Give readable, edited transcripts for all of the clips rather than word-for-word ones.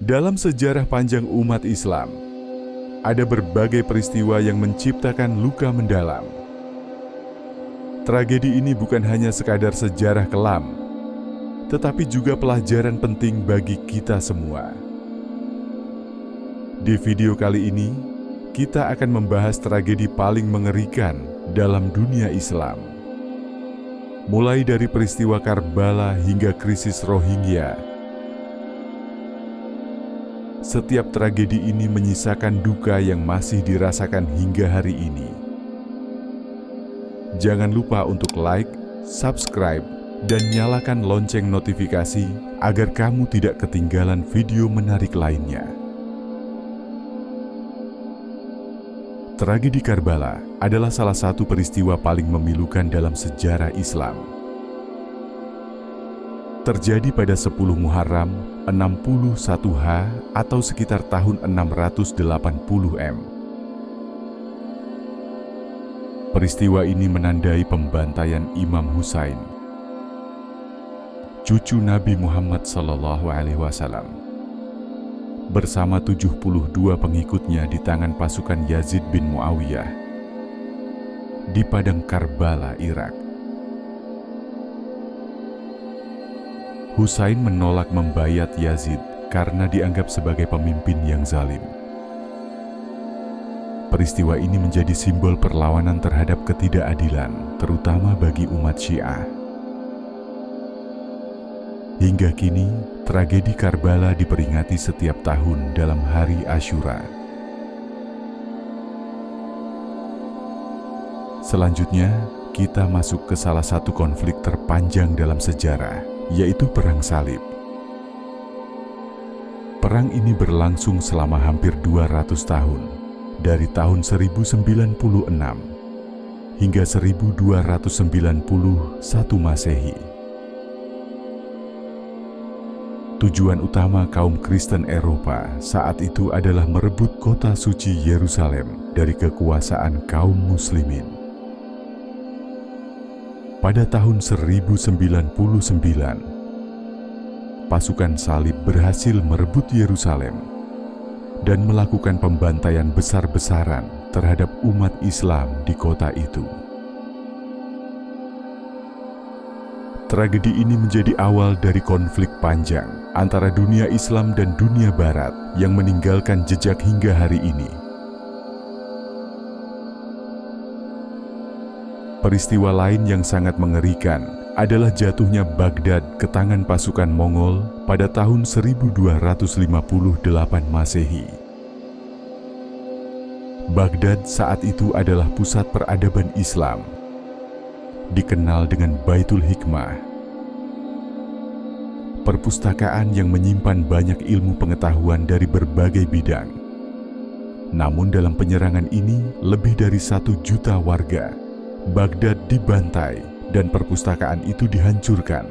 Dalam sejarah panjang umat Islam, ada berbagai peristiwa yang menciptakan luka mendalam. Tragedi ini bukan hanya sekadar sejarah kelam, tetapi juga pelajaran penting bagi kita semua. Di video kali ini, kita akan membahas tragedi paling mengerikan dalam dunia Islam. Mulai dari peristiwa Karbala hingga krisis Rohingya. Setiap tragedi ini menyisakan duka yang masih dirasakan hingga hari ini. Jangan lupa untuk like, subscribe, dan nyalakan lonceng notifikasi agar kamu tidak ketinggalan video menarik lainnya. Tragedi Karbala adalah salah satu peristiwa paling memilukan dalam sejarah Islam. Terjadi pada 10 Muharram 61 H atau sekitar tahun 680 M. Peristiwa ini menandai pembantaian Imam Husain, cucu Nabi Muhammad SAW, bersama 72 pengikutnya di tangan pasukan Yazid bin Muawiyah di padang Karbala, Irak. Husain menolak membayat Yazid karena dianggap sebagai pemimpin yang zalim. Peristiwa ini menjadi simbol perlawanan terhadap ketidakadilan, terutama bagi umat Syiah. Hingga kini, tragedi Karbala diperingati setiap tahun dalam hari Asyura. Selanjutnya, kita masuk ke salah satu konflik terpanjang dalam sejarah, yaitu Perang Salib. Perang ini berlangsung selama hampir 200 tahun, dari tahun 1096 hingga 1291 Masehi. Tujuan utama kaum Kristen Eropa saat itu adalah merebut kota suci Yerusalem dari kekuasaan kaum Muslimin. Pada tahun 1099, pasukan Salib berhasil merebut Yerusalem dan melakukan pembantaian besar-besaran terhadap umat Islam di kota itu. Tragedi ini menjadi awal dari konflik panjang antara dunia Islam dan dunia Barat yang meninggalkan jejak hingga hari ini. Peristiwa lain yang sangat mengerikan adalah jatuhnya Baghdad ke tangan pasukan Mongol pada tahun 1258 Masehi. Baghdad saat itu adalah pusat peradaban Islam, dikenal dengan Baitul Hikmah, perpustakaan yang menyimpan banyak ilmu pengetahuan dari berbagai bidang. Namun dalam penyerangan ini, lebih dari 1 juta warga Baghdad dibantai dan perpustakaan itu dihancurkan.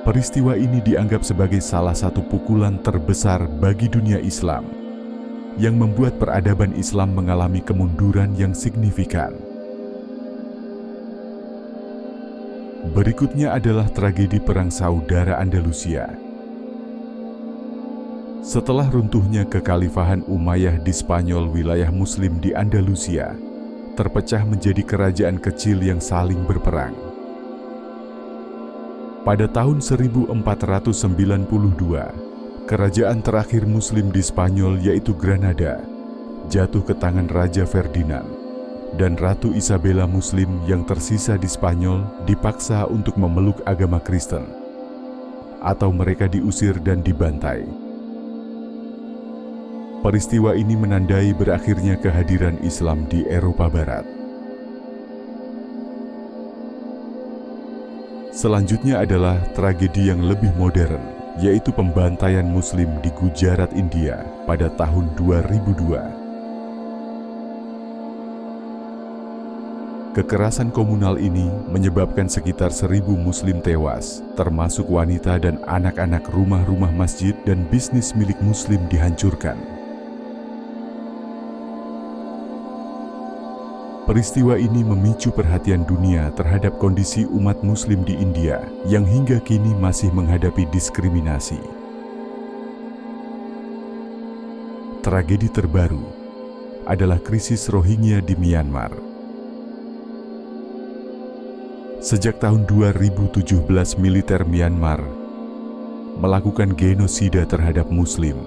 Peristiwa ini dianggap sebagai salah satu pukulan terbesar bagi dunia Islam, yang membuat peradaban Islam mengalami kemunduran yang signifikan. Berikutnya adalah tragedi Perang Saudara Andalusia. Setelah runtuhnya kekhalifahan Umayyah di Spanyol, wilayah Muslim di Andalusia terpecah menjadi kerajaan kecil yang saling berperang. Pada tahun 1492, kerajaan terakhir Muslim di Spanyol yaitu Granada jatuh ke tangan Raja Ferdinand, dan Ratu Isabella Muslim yang tersisa di Spanyol dipaksa untuk memeluk agama Kristen, atau mereka diusir dan dibantai. Peristiwa ini menandai berakhirnya kehadiran Islam di Eropa Barat. Selanjutnya adalah tragedi yang lebih modern, yaitu pembantaian Muslim di Gujarat, India pada tahun 2002. Kekerasan komunal ini menyebabkan sekitar 1.000 Muslim tewas, termasuk wanita dan anak-anak. Rumah-rumah masjid dan bisnis milik Muslim dihancurkan. Peristiwa ini memicu perhatian dunia terhadap kondisi umat Muslim di India yang hingga kini masih menghadapi diskriminasi. Tragedi terbaru adalah krisis Rohingya di Myanmar. Sejak tahun 2017, militer Myanmar melakukan genosida terhadap Muslim,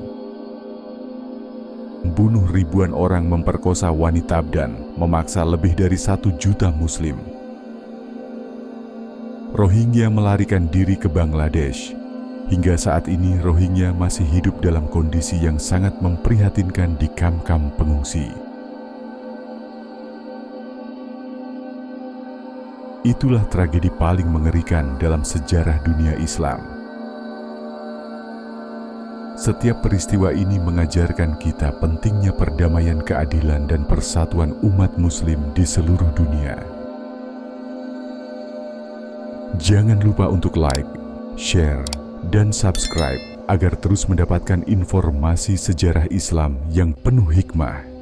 membunuh ribuan orang, memperkosa wanita dan memaksa lebih dari 1 juta Muslim. Rohingya melarikan diri ke Bangladesh. Hingga saat ini Rohingya masih hidup dalam kondisi yang sangat memprihatinkan di kamp-kamp pengungsi. Itulah tragedi paling mengerikan dalam sejarah dunia Islam. Setiap peristiwa ini mengajarkan kita pentingnya perdamaian, keadilan, dan persatuan umat Muslim di seluruh dunia. Jangan lupa untuk like, share, dan subscribe agar terus mendapatkan informasi sejarah Islam yang penuh hikmah.